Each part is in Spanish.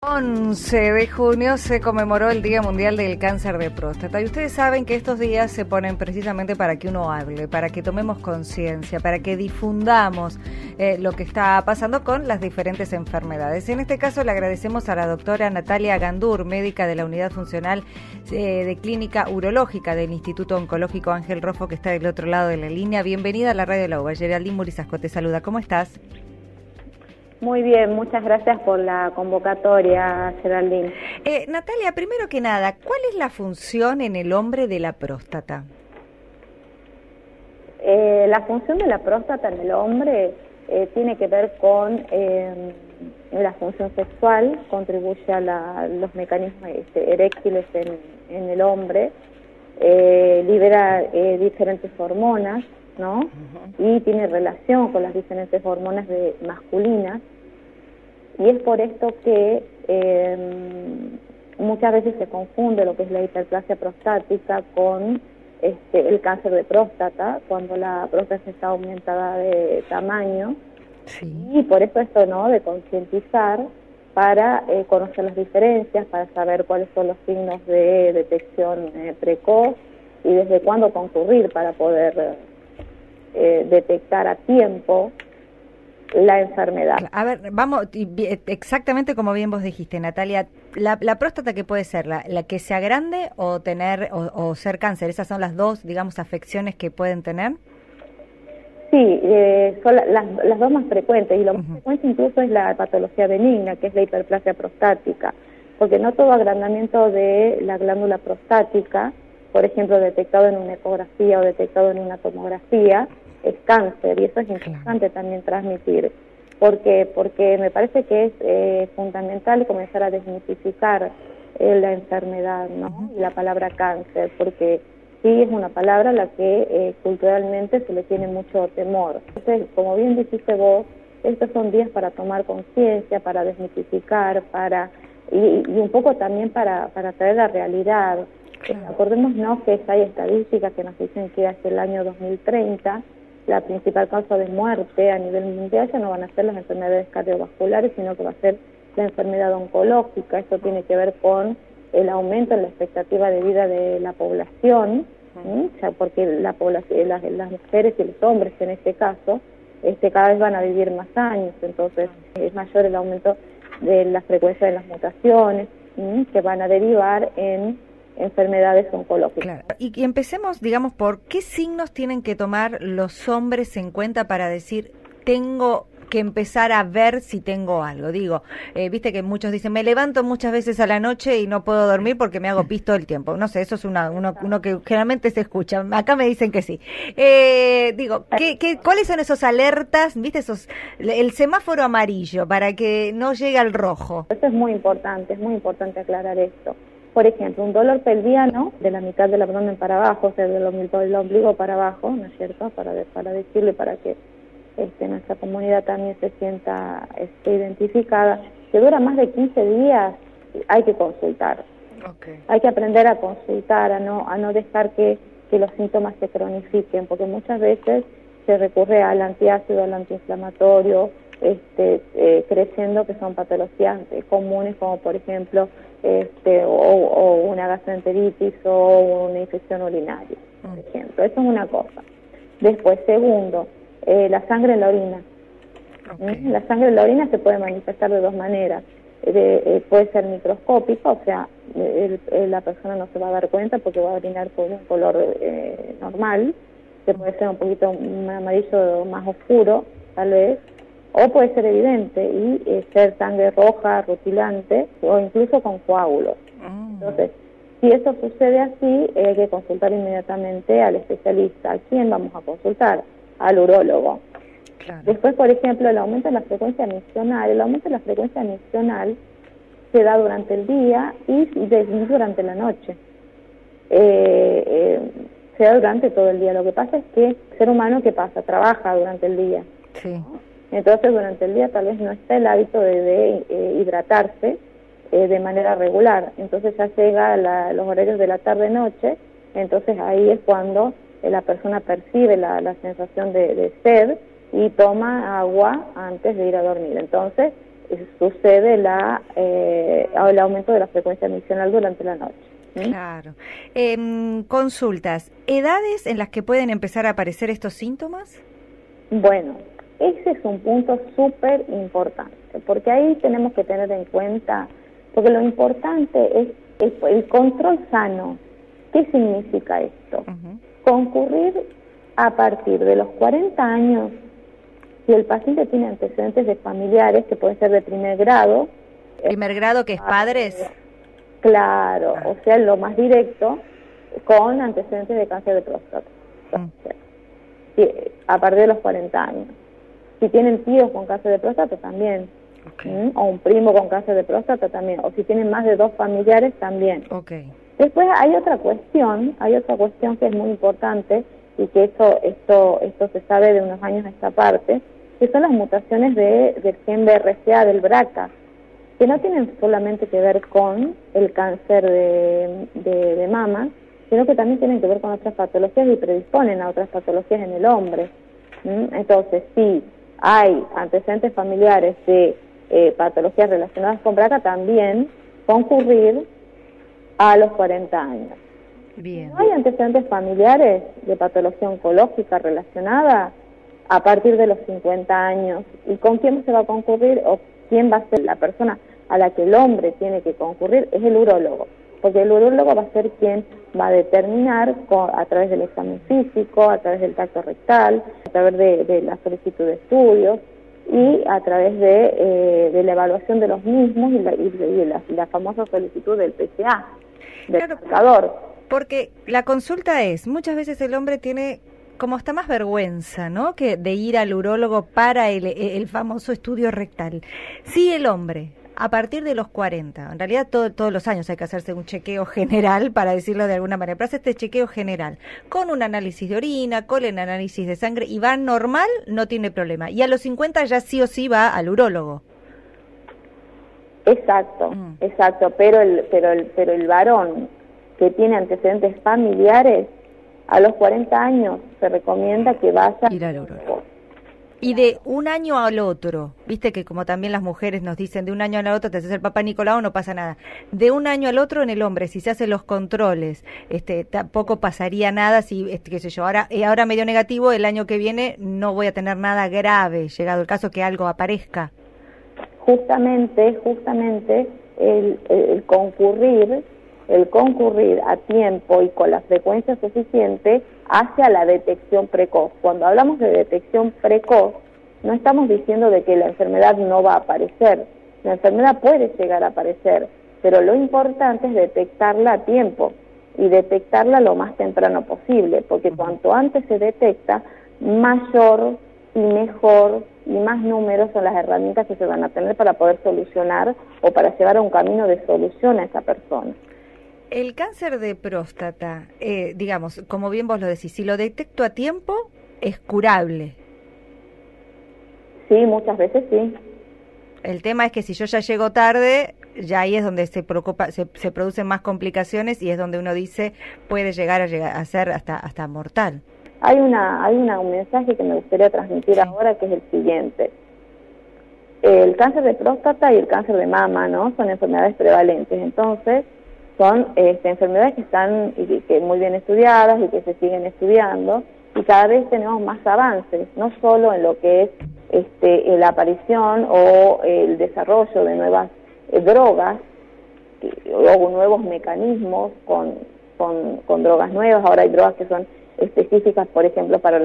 11 de junio se conmemoró el Día Mundial del Cáncer de Próstata y ustedes saben que estos días se ponen precisamente para que uno hable, para que tomemos conciencia, para que difundamos lo que está pasando con las diferentes enfermedades. En este caso le agradecemos a la doctora Natalia Gandur, médica de la Unidad Funcional de Clínica Urológica del Instituto Oncológico Ángel Rojo, que está del otro lado de la línea. Bienvenida a la Radio de la UBA. Geraldine Murisasco te saluda. ¿Cómo estás? Muy bien, muchas gracias por la convocatoria, Geraldine. Natalia, primero que nada, ¿cuál es la función en el hombre de la próstata? La función de la próstata en el hombre tiene que ver con la función sexual, contribuye a los mecanismos eréctiles en el hombre, libera diferentes hormonas, ¿no? Y tiene relación con las diferentes hormonas masculinas, y es por esto que muchas veces se confunde lo que es la hiperplasia prostática con el cáncer de próstata, cuando la próstata está aumentada de tamaño. Sí. Y por eso esto, ¿no?, de concientizar para conocer las diferencias, para saber cuáles son los signos de detección precoz y desde cuándo concurrir para poder detectar a tiempo la enfermedad. A ver, vamos, exactamente como bien vos dijiste, Natalia, la próstata, ¿qué puede ser? ¿La que se agrande o tener o ser cáncer? ¿Esas son las dos, digamos, afecciones que pueden tener? Sí, son las dos más frecuentes, y lo más frecuente incluso es la patología benigna, que es la hiperplasia prostática, porque no todo agrandamiento de la glándula prostática, por ejemplo, detectado en una ecografía o detectado en una tomografía, es cáncer, y eso es importante también transmitir, porque me parece que es fundamental comenzar a desmitificar la enfermedad, ¿no? Y la palabra cáncer, porque sí es una palabra a la que culturalmente se le tiene mucho temor. Entonces, como bien dijiste vos, estos son días para tomar conciencia, para desmitificar, y un poco también para traer la realidad. Acordémonos que hay estadísticas que nos dicen que hacia el año 2030 la principal causa de muerte a nivel mundial ya no van a ser las enfermedades cardiovasculares, sino que va a ser la enfermedad oncológica. Esto tiene que ver con el aumento en la expectativa de vida de la población, o sea, porque la población, las mujeres y los hombres en este caso, cada vez van a vivir más años, entonces es mayor el aumento de la frecuencia de las mutaciones que van a derivar en enfermedades oncológicas. Claro. Y empecemos, digamos, por qué signos tienen que tomar los hombres en cuenta para decir, tengo que empezar a ver si tengo algo. Digo, viste que muchos dicen, me levanto muchas veces a la noche y no puedo dormir porque me hago pis todo el tiempo. No sé, eso es uno que generalmente se escucha. Acá me dicen que sí. Digo, ¿cuáles son esos alertas, viste, el semáforo amarillo para que no llegue al rojo? Eso es muy importante aclarar esto. Por ejemplo, un dolor pelviano de la mitad del abdomen para abajo, o sea, del ombligo para abajo, ¿no es cierto?, para decirle, para que nuestra comunidad también se sienta identificada, que dura más de 15 días, hay que consultar. Okay. Hay que aprender a consultar, a no dejar que los síntomas se cronifiquen, porque muchas veces se recurre al antiácido, al antiinflamatorio, creciendo que son patologías comunes, como por ejemplo o una gastroenteritis o una infección urinaria, por ejemplo. Eso es una cosa. Después, segundo, la sangre en la orina. Okay. La sangre en la orina se puede manifestar de dos maneras. Puede ser microscópica, o sea, la persona no se va a dar cuenta porque va a orinar con un color normal, que puede ser un poquito un amarillo más oscuro, tal vez, o puede ser evidente y ser sangre roja, rutilante, o incluso con coágulos. Entonces, si eso sucede así, hay que consultar inmediatamente al especialista. ¿A quién vamos a consultar? Al urólogo. Claro. Después, por ejemplo, el aumento en la frecuencia miccional. El aumento en la frecuencia miccional se da durante el día y durante la noche. Se da durante todo el día. Lo que pasa es que el ser humano, ¿qué pasa? Trabaja durante el día. Sí. ¿No? Entonces, durante el día tal vez no está el hábito de hidratarse de manera regular. Entonces ya llega los horarios de la tarde-noche, entonces ahí es cuando la persona percibe la sensación de sed y toma agua antes de ir a dormir. Entonces sucede el aumento de la frecuencia emisional durante la noche. Claro. Consultas, ¿edades en las que pueden empezar a aparecer estos síntomas? Bueno, ese es un punto súper importante, porque ahí tenemos que tener en cuenta, porque lo importante es el control sano. ¿Qué significa esto? Concurrir a partir de los 40 años, si el paciente tiene antecedentes de familiares, que pueden ser de primer grado. ¿Primer grado que es padres? Claro, o sea, lo más directo, con antecedentes de cáncer de próstata. A partir de los 40 años. Si tienen tíos con cáncer de próstata, también. O un primo con cáncer de próstata, también. O si tienen más de 2 familiares, también. Después hay otra cuestión que es muy importante, y que esto se sabe de unos años a esta parte, que son las mutaciones del gen BRCA, del BRCA, que no tienen solamente que ver con el cáncer de mama, sino que también tienen que ver con otras patologías y predisponen a otras patologías en el hombre. Entonces, si hay antecedentes familiares de patologías relacionadas con BRCA, también concurrir a los 40 años. Bien. Si no hay antecedentes familiares de patología oncológica relacionada, a partir de los 50 años. ¿Y con quién se va a concurrir o quién va a ser la persona a la que el hombre tiene que concurrir? Es el urólogo, porque el urólogo va a ser quien va a determinar a través del examen físico, a través del tacto rectal, a través de la solicitud de estudios y a través de la evaluación de los mismos y la famosa solicitud del PSA, del marcador. Porque la consulta es, muchas veces el hombre tiene como hasta más vergüenza, ¿no?, que de ir al urólogo para el famoso estudio rectal. Si el hombre, a partir de los 40, en realidad todos los años hay que hacerse un chequeo general, para decirlo de alguna manera, pero hace este chequeo general, con un análisis de orina, con el análisis de sangre, y va normal, no tiene problema. Y a los 50 ya sí o sí va al urólogo. Exacto, pero el varón que tiene antecedentes familiares, a los 40 años se recomienda que vaya ir al urólogo. Y de un año al otro, viste que como también las mujeres nos dicen, de un año al otro te haces el Papá Nicolau, no pasa nada. De un año al otro en el hombre, si se hacen los controles, tampoco pasaría nada si, qué sé yo, ahora me dio negativo, el año que viene no voy a tener nada grave, llegado el caso que algo aparezca. Justamente el concurrir a tiempo y con la frecuencia suficiente hacia la detección precoz. Cuando hablamos de detección precoz, no estamos diciendo de que la enfermedad no va a aparecer. La enfermedad puede llegar a aparecer, pero lo importante es detectarla a tiempo y detectarla lo más temprano posible, porque cuanto antes se detecta, mayor y mejor y más números son las herramientas que se van a tener para poder solucionar o para llevar a un camino de solución a esa persona. El cáncer de próstata, digamos, como bien vos lo decís, si lo detecto a tiempo, ¿es curable? Sí, muchas veces sí. El tema es que si yo ya llego tarde, ya ahí es donde se producen más complicaciones y es donde uno dice puede llegar a ser hasta mortal. Hay un mensaje que me gustaría transmitir ahora, que es el siguiente. El cáncer de próstata y el cáncer de mama, ¿no?, son enfermedades prevalentes, entonces son enfermedades que están que muy bien estudiadas y que se siguen estudiando, y cada vez tenemos más avances, no solo en lo que es la aparición o el desarrollo de nuevas drogas o nuevos mecanismos con drogas nuevas. Ahora hay drogas que son específicas, por ejemplo, para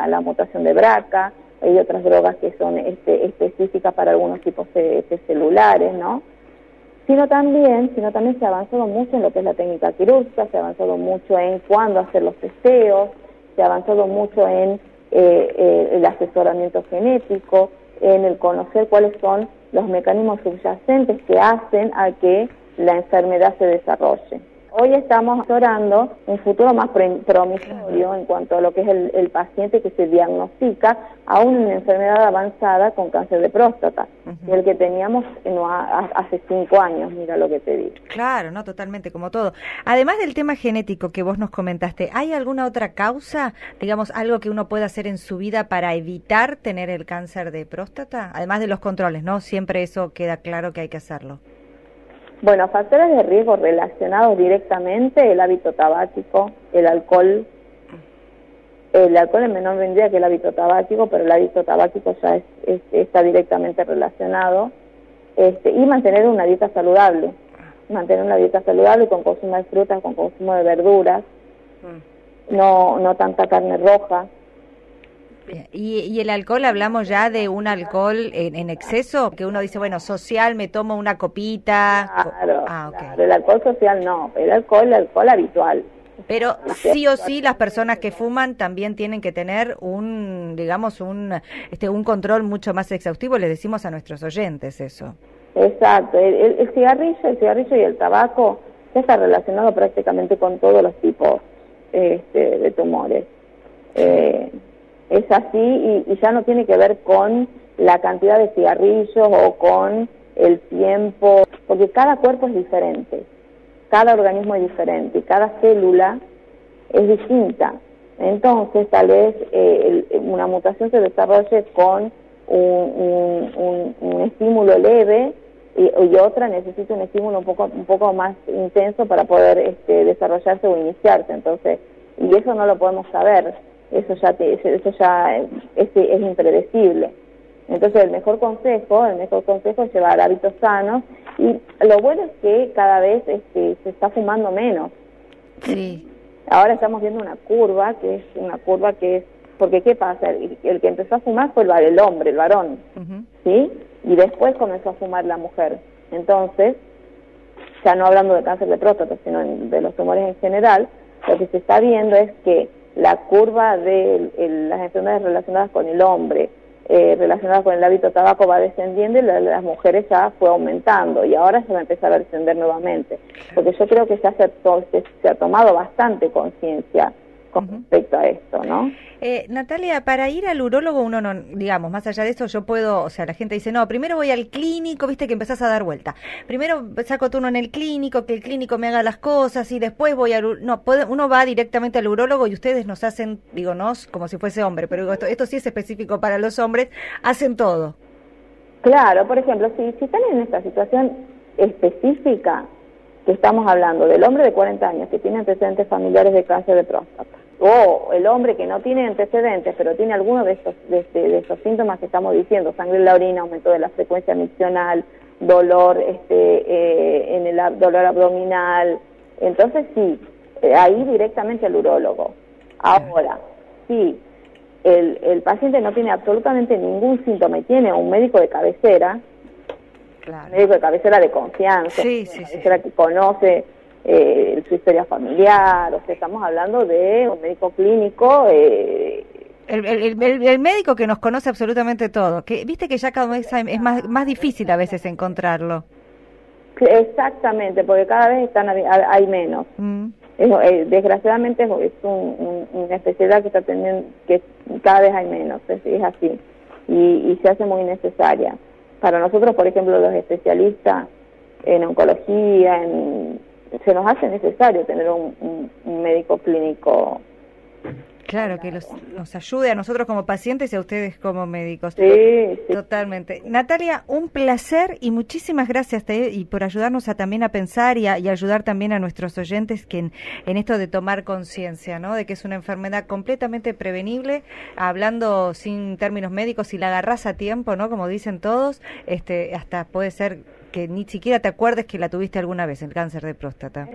la mutación de BRCA, hay otras drogas que son específicas para algunos tipos de celulares, ¿no? Sino también se ha avanzado mucho en lo que es la técnica quirúrgica, se ha avanzado mucho en cuándo hacer los testeos, se ha avanzado mucho en el asesoramiento genético, en el conocer cuáles son los mecanismos subyacentes que hacen a que la enfermedad se desarrolle. Hoy estamos asesorando un futuro más promisorio en cuanto a lo que es el paciente que se diagnostica aún en una enfermedad avanzada con cáncer de próstata, el que teníamos hace 5 años, mira lo que te digo. Claro, no, totalmente, como todo. Además del tema genético que vos nos comentaste, ¿hay alguna otra causa, digamos, algo que uno pueda hacer en su vida para evitar tener el cáncer de próstata? Además de los controles, ¿no? Siempre eso queda claro que hay que hacerlo. Bueno, factores de riesgo relacionados directamente: el hábito tabáquico, el alcohol en menor medida que el hábito tabáquico, pero el hábito tabáquico ya está directamente relacionado, y mantener una dieta saludable, con consumo de frutas, con consumo de verduras, no tanta carne roja. ¿Y el alcohol, hablamos ya de un alcohol en exceso? Que uno dice, bueno, social, me tomo una copita. Claro, Okay. Claro, el alcohol social no, el alcohol habitual. Pero sí o sí las personas que fuman también tienen que tener un control mucho más exhaustivo, les decimos a nuestros oyentes eso. Exacto, el cigarrillo y el tabaco ya está relacionado prácticamente con todos los tipos de tumores. Es así, y ya no tiene que ver con la cantidad de cigarrillos o con el tiempo, porque cada cuerpo es diferente, cada organismo es diferente y cada célula es distinta. Entonces, tal vez una mutación se desarrolle con un estímulo leve y otra necesita un estímulo un poco más intenso para poder desarrollarse o iniciarse. Entonces, y eso no lo podemos saber. Eso ya es impredecible. Entonces el mejor consejo es llevar hábitos sanos, y lo bueno es que cada vez se está fumando menos. Sí. Ahora estamos viendo una curva que es porque ¿qué pasa? El que empezó a fumar fue el hombre, el varón, ¿sí? Y después comenzó a fumar la mujer. Entonces, ya no hablando de cáncer de próstata, sino de los tumores en general, lo que se está viendo es que la curva de las enfermedades relacionadas con el hombre, relacionadas con el hábito tabaco, va descendiendo, y las mujeres ya fue aumentando, y ahora se va a empezar a descender nuevamente, porque yo creo que ya se ha tomado bastante conciencia con respecto a esto, ¿no? Natalia, para ir al urólogo uno no, digamos, más allá de eso, yo puedo, o sea, la gente dice, no, primero voy al clínico, viste que empezás a dar vuelta. Primero saco turno en el clínico, que el clínico me haga las cosas, y después voy uno va directamente al urólogo, y ustedes nos hacen, digo, como si fuese hombre, pero digo, esto sí es específico para los hombres, hacen todo. Claro, por ejemplo, si están en esta situación específica que estamos hablando, del hombre de 40 años que tiene antecedentes familiares de cáncer de próstata, o el hombre que no tiene antecedentes, pero tiene alguno de estos síntomas que estamos diciendo: sangre en la orina, aumento de la frecuencia miccional, dolor dolor abdominal, entonces sí, ahí directamente al urólogo. Ahora, sí, el paciente no tiene absolutamente ningún síntoma y tiene un médico de cabecera, un médico de cabecera de confianza, que conoce su historia familiar, o sea, estamos hablando de un médico clínico. El médico que nos conoce absolutamente todo, que viste que ya cada vez es más difícil a veces encontrarlo. Exactamente, porque cada vez hay menos. Desgraciadamente es una especialidad que está teniendo, que cada vez hay menos, es así, y se hace muy necesaria. Para nosotros, por ejemplo, los especialistas en oncología, se nos hace necesario tener un médico clínico. Claro, que nos ayude a nosotros como pacientes y a ustedes como médicos. Sí. Totalmente. Natalia, un placer y muchísimas gracias y por ayudarnos también a pensar y ayudar también a nuestros oyentes que en esto de tomar conciencia, ¿no? De que es una enfermedad completamente prevenible, hablando sin términos médicos, si la agarrás a tiempo, ¿no? Como dicen todos, hasta puede ser que ni siquiera te acuerdes que la tuviste alguna vez, el cáncer de próstata.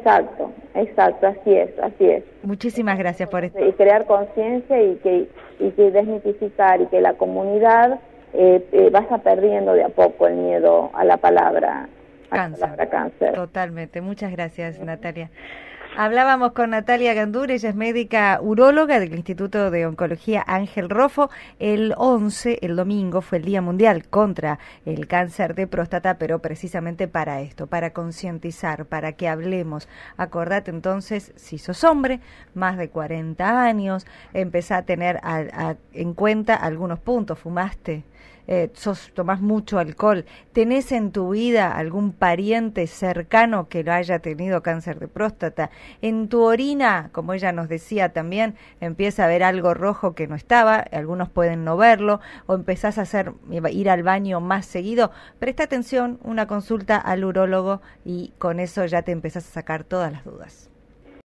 Exacto, así es. Muchísimas gracias por esto. Y crear conciencia y que desmitificar, y que la comunidad vaya perdiendo de a poco el miedo a la palabra cáncer. Totalmente, muchas gracias, Natalia. Hablábamos con Natalia Gandur, ella es médica uróloga del Instituto de Oncología Ángel Roffo. El 11, el domingo, fue el Día Mundial contra el Cáncer de Próstata, pero precisamente para esto, para concientizar, para que hablemos. Acordate entonces, si sos hombre, más de 40 años, empezá a tener en cuenta algunos puntos. ¿Fumaste? tomás mucho alcohol, ¿tenés en tu vida algún pariente cercano que lo haya tenido cáncer de próstata? En tu orina, como ella nos decía también, empieza a ver algo rojo que no estaba, algunos pueden no verlo, o empezás a ir al baño más seguido. Presta atención, una consulta al urólogo y con eso ya te empezás a sacar todas las dudas.